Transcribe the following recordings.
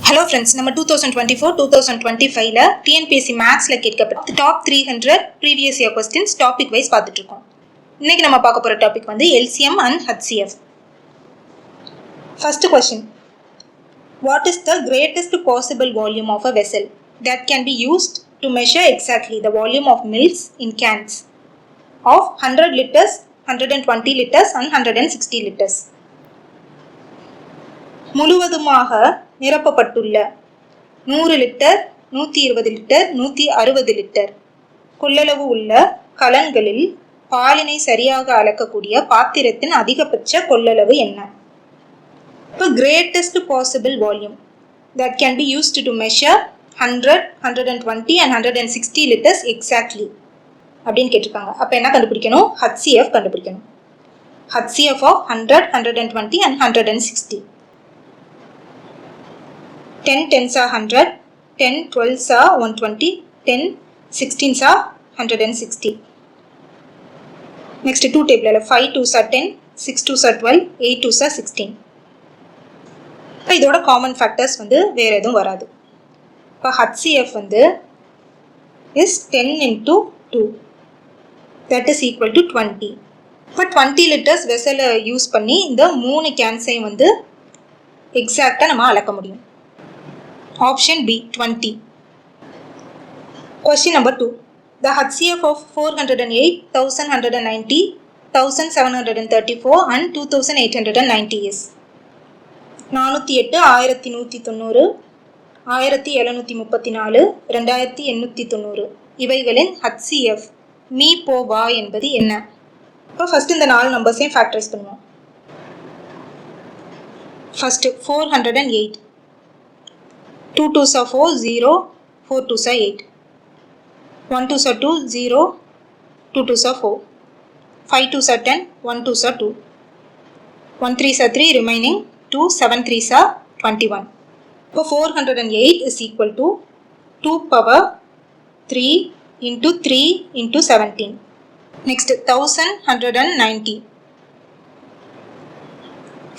Hello friends, நம்ம 2024-2025ல TNPSC மேத்ஸ்ல கேட்கப்பட்ட top 300 previous year questions topic wise பார்த்துட்டு இருக்கோம். இன்னைக்கு நம்ம பார்க்க போற டாபிக் வந்து LCM and HCF. First question. What is the greatest possible volume of a vessel that can be used to measure exactly the volume of milks in cans of 100 liters, 120 liters and 160 liters? முழுவதுமாக நிரப்பப்பட்டுள்ள 100 litre 120 litre 160 litre கொள்ளளவு உள்ள கலன்களில் பாலினை சரியாக அளக்கக்கூடிய பாத்திரத்தின் அதிகபட்ச கொள்ளளவு என்ன? இப்போ greatest possible volume that can be used to measure 100, 120 and 160 litres exactly அப்படின்னு கேட்டிருக்காங்க. அப்போ என்ன கண்டுபிடிக்கணும்? HCF கண்டுபிடிக்கணும். HCF of 100, 120 and 160. 10 tens are 100, 10 12s are 120, 10 16s are 160. Next 2 table 5 2s are 10, 6 2s are 12, 8 2s are 16. இப்போ இதோட காமன் ஃபேக்டர்ஸ் வந்து வேற எதுவும் வராது. இப்போ HCF வந்து is 10 into 2 that is equal to 20. இப்போ 20 லிட்டர்ஸ் வெசலை யூஸ் பண்ணி இந்த 3 கேன்ஸையும் வந்து எக்ஸாக்டாக நம்ம அளக்க முடியும். Option B 20. Question number 2. The HCF of 408, 1190, 1734 and 2890 is 408, 1190, 1734, 2890 இவைகளின் HCF மீ போ வா என்பது என்ன? இப்போ ஃபர்ஸ்ட் இந்த 4 நம்பர்ஸையும் ஃபேக்டரைஸ் பண்ணுவோம். First 408. 2 2s are 4, 0, 4 2s are 8. 1 2s are 2, 0, 2 2s are 4. 5 2s are 10, 1 2s are 2. 1 3s are 3, remaining 2, 7 3s are 21. So 408 is equal to 2 power 3 into 3 into 17. Next 1190.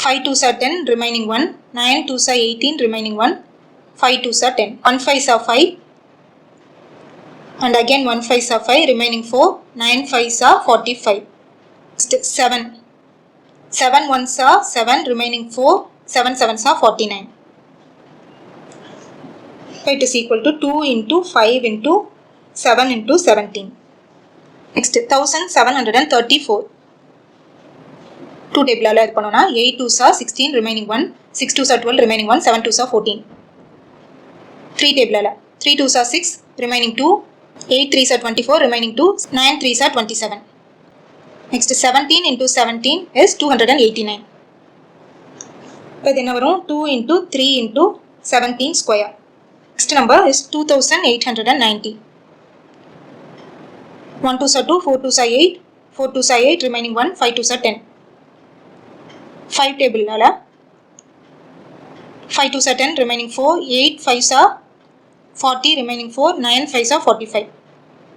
5 2s are 10, remaining 1. 9 2s are 18, remaining 1. 5 2s are 10. 1 5s are 5. And again 1 5s are 5, remaining 4. 9 5s are 45. Next 7. 7 1s are 7, remaining 4. 7 7s are 49. It is equal to 2 into 5 into 7 into 17. Next 1734. 2 table add பண்ணோம்னா 8 2s are 16, remaining 1. 6 2s are 12, remaining 1. 7 2s are 14. 3 table 3 2s are 6, remaining 2. 8 3s are 24, remaining 2. 9 3s are 27. Next 17 into 17 is 289. இப்போ இது என்ன வரும்? 2 into 3 into 17 square. Next number is 2890. 1 2s are 2, 4 2s are 8, 4 2s are 8, remaining 1, 5 2s are 10. 5 table 5 2s are 10, remaining 4, 8 5s are 40, remaining 4, 9 5s are 45.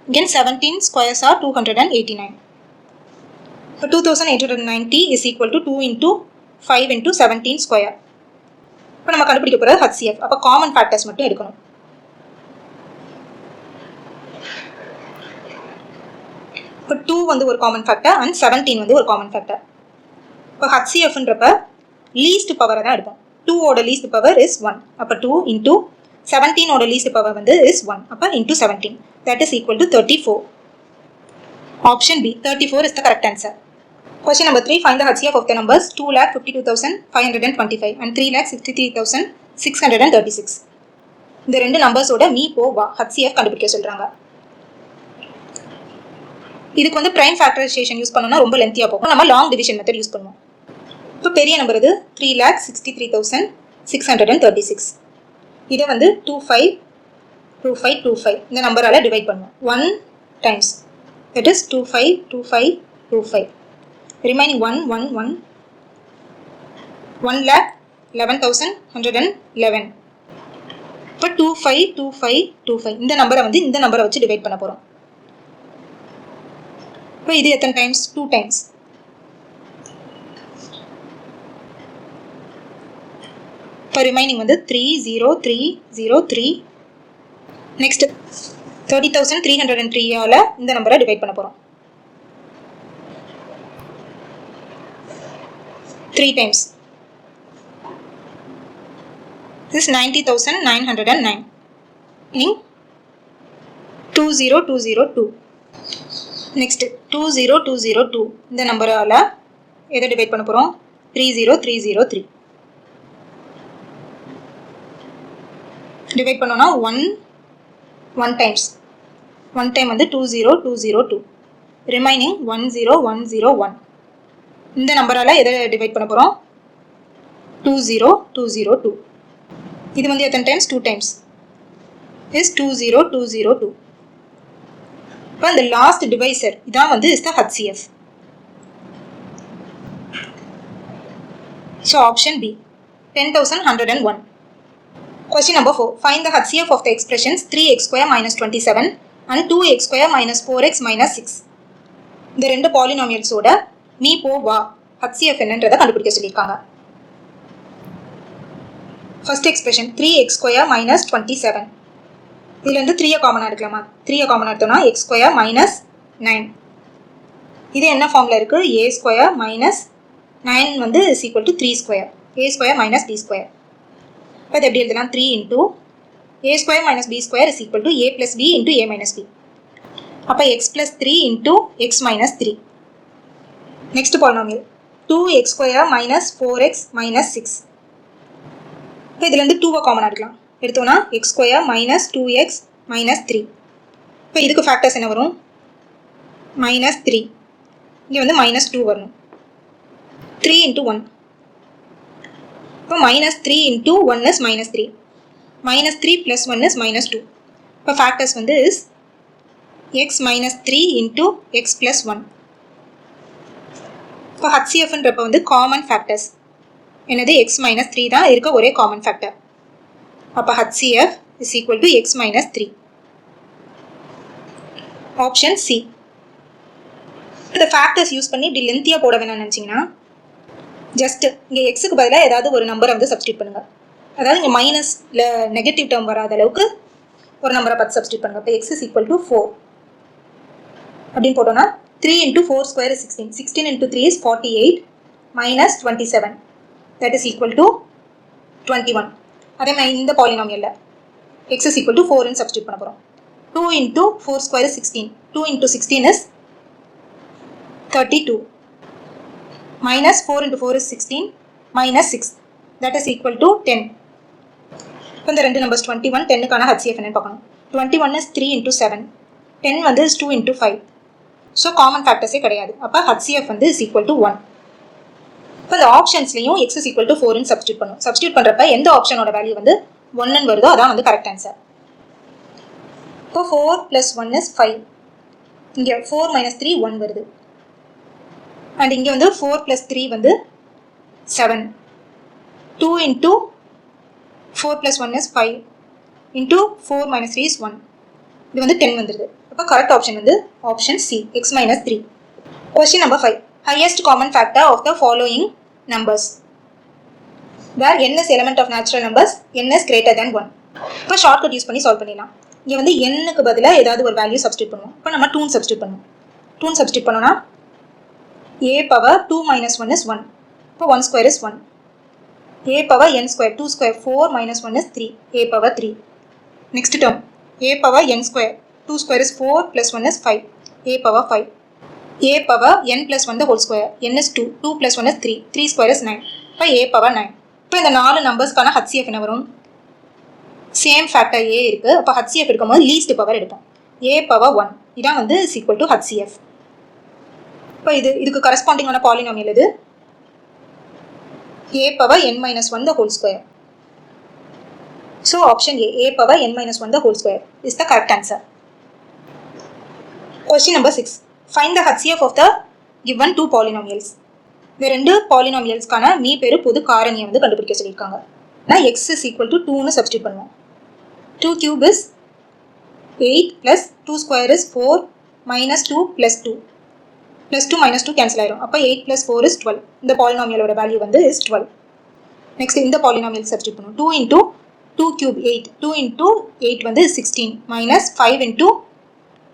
Again 17 squares are 289. So 2890 is equal to 2 into 5 into 17 square. இப்போ நம்ம கண்டுபிடிக்க போகிறது HCF. அப்போ common factors மட்டும் எடுக்கணும். இப்போ 2 வந்து ஒரு காமன் ஃபேக்டர் அண்ட் 17 வந்து ஒரு காமன் ஃபேக்டர். இப்போ HCFன்றப்ப லீஸ்ட் பவரை தான் எடுப்போம். 2 ஓட லீஸ்ட் பவர் இஸ் 1. அப்போ 2 into 17 ஓட லீஸ்ட் பவர் வந்து is 1. அப்போ into 17. That is equal to 34. Option B 34 is the correct answer. Question number 3. Find the HCF of the numbers 2,52,525 and 3,63,636. இந்த ரெண்டு நம்பர்ஸோட மீ போ வா HCF கண்டுபிடிக்க சொல்றாங்க. இதுக்கு வந்து பிரைம் ஃபேக்டரைசேஷன் யூஸ் பண்ணோம்னா ரொம்ப லென்த்தியா போகும். நம்ம லாங் டிவிஷன் மெத்தட் யூஸ் பண்ணுவோம். இப்போ பெரிய நம்பர் இது 3,63,636. இதை வந்து 252525 இந்த நம்பரால டிவைட் பண்ணுவோம். 1 times that is 252525. Remaining 1 1 1 1,11,111. இப்போ 252525 இந்த நம்பரை வந்து இந்த நம்பரை வச்சு டிவைட் பண்ண போறோம். இப்போ இது எத்தனை டைம்ஸ்? 2 டைம்ஸ். இப்போ ரிமைனிங் வந்து 30303. நெக்ஸ்ட் 30,303ஆல் இந்த நம்பரை டிவைட் பண்ண போகிறோம். 3 times. This is 90,909. Meaning 20202. Next 20202 இந்த நம்பரால் எதை டிவைட் பண்ண போகிறோம்? 30303. டிவைட் பண்ணோன்னா 1 times. 1 time வந்து 20202. ரிமைனிங் 10101. இந்த நம்பரால் எதை டிவைட் பண்ண போகிறோம்? 20202. இது வந்து எத்தனை டைம்ஸ்? 2 times. இஸ் 20202. இப்போ இந்த லாஸ்ட் டிவைசர் இதான் வந்து is the HCF. So option B 10,101. Question number 4. Find the HCF of the expressions 3x square minus 27 and 2x square minus 4x minus 6. இந்த ரெண்டு பாலினாமியல்ஸோட மீ போ வா HCF என்னன்றதை கண்டுபிடிக்க சொல்லியிருக்காங்க. First expression 3x square minus 27. இதுலேருந்து 3 காமனாக எடுக்கலாமா? 3 காமனாக எடுத்தோம்னா x square minus 9. இது என்ன ஃபார்மில் இருக்குது? a square minus 9 வந்து is equal to 3 square. a square minus b square. இப்போ இது எப்படி எழுதலாம்? 3 into a square minus b square is equal to a plus b into a minus b. அப்போ x plus 3 into x minus 3. Next polynomial 2x square minus 4x minus 6. இப்போ இதுலேருந்து 2 காமனாக எடுக்கலாம். எடுத்தோன்னா x square minus 2x minus 3. இப்போ இதுக்கு factors என்ன வரும்? minus 3. இங்கே வந்து minus 2 வரணும். 3 into 1. இப்போ minus 3 into 1 is minus 3. minus 3 plus 1 is minus 2. இப்போ ஃபேக்டர்ஸ் வந்து is x minus 3 into x plus 1. இப்போ HCFன்றப்ப வந்து காமன் ஃபேக்டர்ஸ் என்னது? x minus 3 தான் இருக்க ஒரே காமன் ஃபேக்டர். அப்போ HCF is equal to x minus 3. Option C. இந்த ஃபேக்டர்ஸ் யூஸ் பண்ணி இப்படி லென்த்தியாக போட வேணாம்னு நினச்சிங்கன்னா ஜஸ்ட் இங்கே எக்ஸுக்கு பதிலாக ஏதாவது ஒரு நம்பரை வந்து சப்ஸ்டியூட் பண்ணுங்கள். அதாவது இங்கே மைனஸ் இல்லை நெகட்டிவ் டேர்ம் வராத அளவுக்கு ஒரு நம்பரை பார்த்து சப்ஸ்டியூட் பண்ணுங்கள். இப்போ எக்ஸ் இஸ் ஈக்குவல் டு 4 அப்படின்னு போட்டோன்னா 3 into 4 square is 16. 16 into 3 is 48 minus 27. That is equal to 21. அதே மாதிரி இந்த பாலினாமியலில் எக்ஸ் இஸ் ஈக்குவல் டு 4ன்னு சப்ஸ்டியூட் பண்ண போகிறோம். 2 into 4 square is 16. 2 into 16 is 32. Minus 4 into 4 is 16 minus 6. That is equal to 10. இப்போ இந்த ரெண்டு நம்பர்ஸ் 21 10க்கான HCF என்னன்னு பார்க்கணும். 21 is 3 into 7. 10 வந்து is 2 into 5. ஸோ காமன் ஃபேக்டர்ஸே கிடையாது. அப்போ HCF வந்து is equal to 1. இப்போ இந்த ஆப்ஷன்ஸ்லையும் x is equal to 4ன்னு சப்ஸ்டியூட் பண்ணும். சப்ஸ்டியூட் பண்ணுறப்ப எந்த ஆப்ஷனோட வேல்யூ வந்து 1ன்னு வருதோ அதான் வந்து கரெக்ட் ஆன்சர். இப்போ 4 plus 1 is 5. இங்கே 4 minus 3 1 வருது. அண்ட் இங்கே வந்து 4 plus 3 வந்து 7. 2 into 4 plus 1 is 5 into 4 minus 3 is 1. இது வந்து 10 வந்துடுது. அப்போ கரெக்ட் ஆப்ஷன் வந்து option C x minus 3. Question number 5. Highest common factor of the following numbers where n is element of natural numbers, n is greater than 1. இப்போ shortcut use பண்ணி solve பண்ணிடலாம். இங்கே வந்து n-க்கு பதிலாக ஏதாவது ஒரு வேல்யூ சப்ஸ்டியூட் பண்ணுவோம். இப்போ நம்ம 2 சப்ஸ்டியூட் பண்ணுவோம். 2 சப்ஸ்டியூட் பண்ணோன்னா a power 2 minus 1 is 1. இப்போ 1 square is 1. a power n square 2 square 4 minus 1 is 3. a power 3. Next term a power n square 2 square is 4 plus 1 is 5. a power 5. a power n plus 1 the whole square. n is 2. 2 plus 1 is 3. 3 square is 9. இப்போ a power 9. இப்போ இந்த 4 நம்பர்ஸ்க்கான HCF என்ன வரும்? Same factor a இருக்குது. அப்போ HCF எடுக்கும்போது least power எடுப்போம். a power 1 இதான் வந்து is equal to HCF. இப்போ இதுக்கு கரஸ்பாண்டிங்கான பாலினாமியல் இது a power n minus 1 the whole square. So option A power n minus 1 the whole square is the correct answer. Question number 6. Find the HCF of the given two polynomials. இந்த ரெண்டு பாலினாமியல்ஸ்க்கான me பெரு பொது காரணியை வந்து கண்டுபிடிக்க சொல்லியிருக்காங்க. நான் x is equal to 2ன்னு சப்ஸ்டியூட் பண்ணுவோம். 2 cube is 8 plus 2 square is 4 minus 2 plus 2. Plus 2 minus 2 cancel ஆயிரும். அப்போ 8 plus 4 is 12. இந்த பாலினாமியலோட வேல்யூ வந்து is 12. நெக்ஸ்ட் இந்த பாலினாமியல் சப்ஸ்டியூட் பண்ணுவோம். 2 into 2 cube 8. 2 into 8 வந்து 16 minus 5 into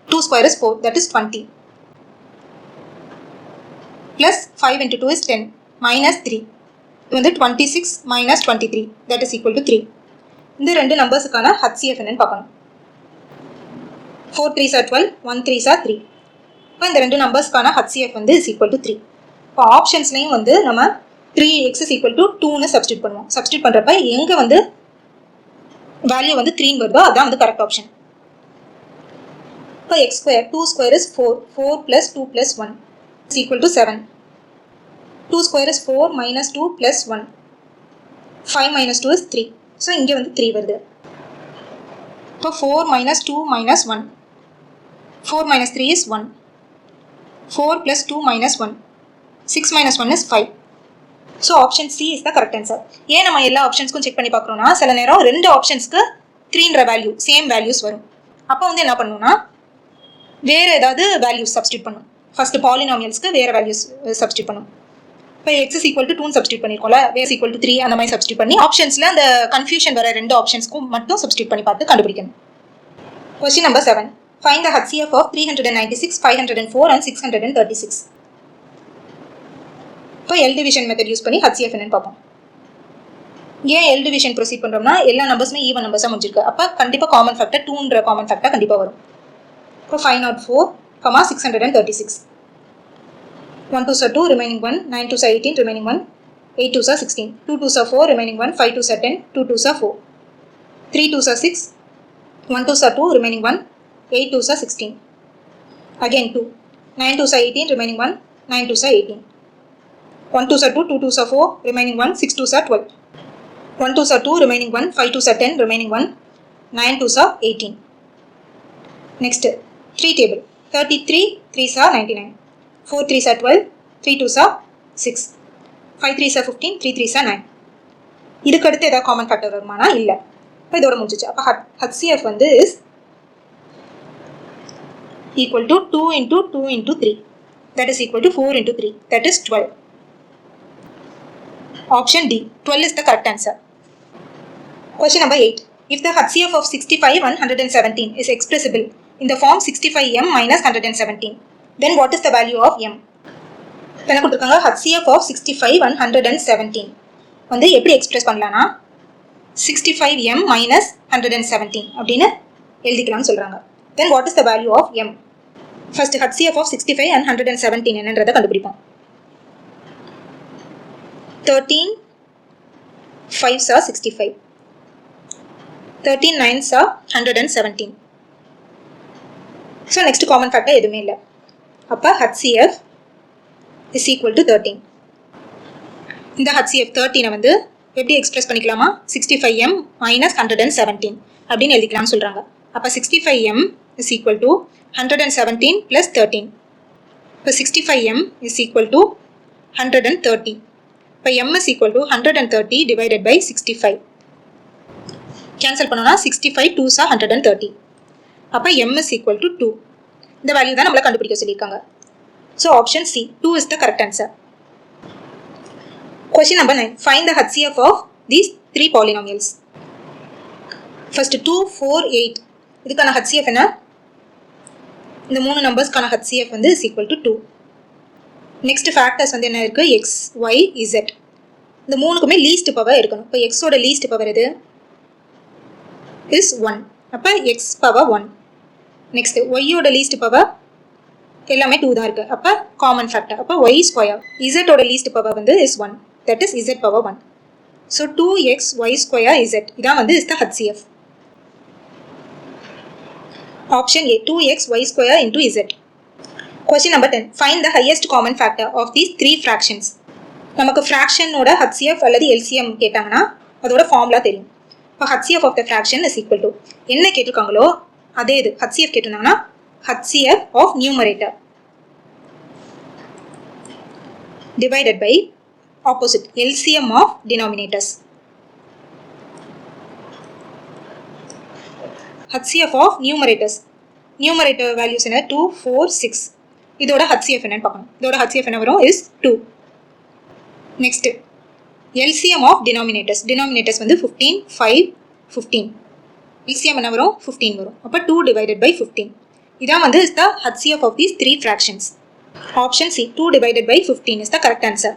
2 square is 4, that is 20. Plus 5 into 2 is 10 minus 3. இது வந்து 26 minus 23, that is equal to 3. இந்த ரெண்டு நம்பர்ஸுக்கான HCF என்னன்னு பார்க்கணும். 4 3s are 12, 1 3s are 3. இப்போ இந்த ரெண்டு நம்பர்ஸ்க்கான HCF வந்து is equal to 3. இப்போ ஆப்ஷன்ஸ்லையும் வந்து நம்ம 3x is equal to 2ன்னு சப்ஸ்டியூட் பண்ணுவோம். சப்ஸ்டியூட் பண்ணுறப்ப எங்கே வந்து வேல்யூ வந்து 3 வருதோ அதான் வந்து கரெக்ட் ஆப்ஷன். இப்போ x square, 2 square is 4, 4 plus 2 plus 1 is equal to 7. 2 square is 4 minus 2 plus 1. 5 minus 2 is 3. So இங்கே வந்து 3 வருது. இப்போ 4 minus 2 minus 1. 4 minus 3 is 1. 4 plus 2 minus 1. 6 minus 1 is 5. So option C is the correct answer. ஏன் நம்ம எல்லா ஆப்ஷன்ஸ்க்கும் check பண்ணி பார்க்குறோம்னா சில நேரம் ரெண்டு ஆப்ஷன்ஸ்க்கு 3ன்ற வேல்யூ சேம் வேல்யூஸ் வரும். அப்போ வந்து என்ன பண்ணணும்னா வேறு ஏதாவது வேல்யூஸ் சப்ஸ்டியூட் பண்ணும். ஃபர்ஸ்ட் பாலினாமியல்ஸ்க்கு வேறு வேல்யூஸ் சப்ஸ்டியூட் பண்ணும். இப்போ x is equal to 2 substitute பண்ணியிருக்கோம்ல, y is equal to 3 அந்த மாதிரி சப்ஸ்டியூட் பண்ணி ஆப்ஷன்ஸில் அந்த கன்ஃபியூஷன் வர ரெண்டு ஆப்ஷன்ஸ்க்கும் மட்டும் சப்ஸ்டியூட் பண்ணி பார்த்து கண்டுபிடிக்கணும். Question number 7. Find the HCF of 396, 504 and 636. இப்போ எல் டிவிஷன் மெத்தட் யூஸ் பண்ணி HCF என்னன்னு பார்ப்போம். ஏன் எல் டிவிஷன் ப்ரொசீட் பண்ணுறோம்னா எல்லா நம்பர்ஸுமே ஈவன் நம்பர்ஸாக முடிஞ்சிருக்கு. அப்போ கண்டிப்பாக காமன் ஃபேக்டர் 2ன்ற காமன் ஃபேக்டர் கண்டிப்பாக வரும். இப்போ 504, 636. 1 2s are 2, remaining 1. 9 2s are 18, remaining 1. 8 2s are 16. 2 2s are 4, remaining 1. 5 2s are 10, 2 2s are 4. 3 2s are 6. 1 2s are 2, remaining 1. 8 2s are 16. Again 2. 9 2s are 18, remaining 1. 9 2s are 18. 1 2s are 2, 2 2s are 4, remaining 1. 6 2s are 12. 1 2s are 2, remaining 1. 5 2s are 10, remaining 1. 9 2s are 18. Next, 3 table. 33 3s are 99. 4 3s are 12, 3 2s are 6. 5 3s are 15, 3 3s are 9. இதுக்கு அடுத்து ஏதாவது common factor வருமானா இல்லை. இப்போ இதோட முடிஞ்சிச்சு. அப்போ HCF வந்து is equal to 2 into 2 into 3. That is equal to 4 into 3. That is 12. Option D. 12 is the correct answer. Question number 8. If the HCF of 65 and 117 is expressible in the form 65m minus 117, then what is the value of m? என்ன கொடுத்துருக்காங்க, HCF of 65 and 117 வந்து எப்படி express பண்ணலாம்னா 65m minus 117 அப்படின்னு எழுதிக்கலாம்னு சொல்கிறாங்க. Then what is the value of m? First HCF of 65 and 117 என்னன்றதை கண்டுபிடிப்போம். 13 5s are 65. 13 9s are 117. So next common factor எதுவுமே இல்லை. அப்போ HCF is equal to 13. இந்த HCF 13 வந்து எப்படி எக்ஸ்பிரஸ் பண்ணிக்கலாமா, 65m minus 117 அப்படின்னு எழுதிக்கலாம்னு சொல்கிறாங்க. அப்போ 65m is equal to 117 plus 13. இப்போ 65m is equal to 130. இப்போ m is equal to 130 divided by 65. Cancel பண்ணோம்னா 65 2s are 130. அப்போ m is equal to 2. இந்த வேல்யூ தான் நம்மளை கண்டுபிடிக்க சொல்லியிருக்காங்க. So option C, 2 is the correct answer. Question number 9. Find the HCF of these 3 polynomials. First 2 4 8 இதுக்கான HCF என்ன, இந்த 3 நம்பர்ஸ்க்கான HCF வந்து is equal to 2. Next factors வந்து என்ன இருக்குது, x y z. இந்த மூணுக்குமே லீஸ்ட் பவர் எடுக்கணும். இப்போ எக்ஸோட லீஸ்ட் பவர் எது இஸ் 1. அப்போ எக்ஸ் பவர் 1. நெக்ஸ்ட் ஒய்யோட லீஸ்ட் பவர் எல்லாமே 2 தான் இருக்குது. அப்போ காமன் ஃபேக்டர். அப்போ ஒய் ஸ்கொயர். இசட்டோட லீஸ்ட் பவர் வந்து is 1. That is Z power 1. So 2x y square Z இதான் வந்து is the HCF. Option A, 2x y square into z. Question number 10. Find the highest common factor of these 3 fractions. நமக்கு ஃப்ராக்ஷனோட HCF அல்லது LCM கேட்டாங்கன்னா அதோட formula தெரியும். இப்போ HCF of the fraction is equal to என்ன கேட்டிருக்காங்களோ அதே இது. HCF கேட்டிருந்தாங்கன்னா HCF of numerator divided by opposite LCM of denominators. HCF of numerators. Numerator values என்ன 2 4 6. இதோட HCF என்னன்னு பார்க்கணும். இதோட HCF என்ன வரும் is 2. Next LCM of denominators வந்து 15, 5, 15. LCM என்ன வரும் 15 வரும். அப்போ 2 divided by 15. இதான் வந்து is the HCF of these three fractions. Option C, 2 divided by 15 is the correct answer.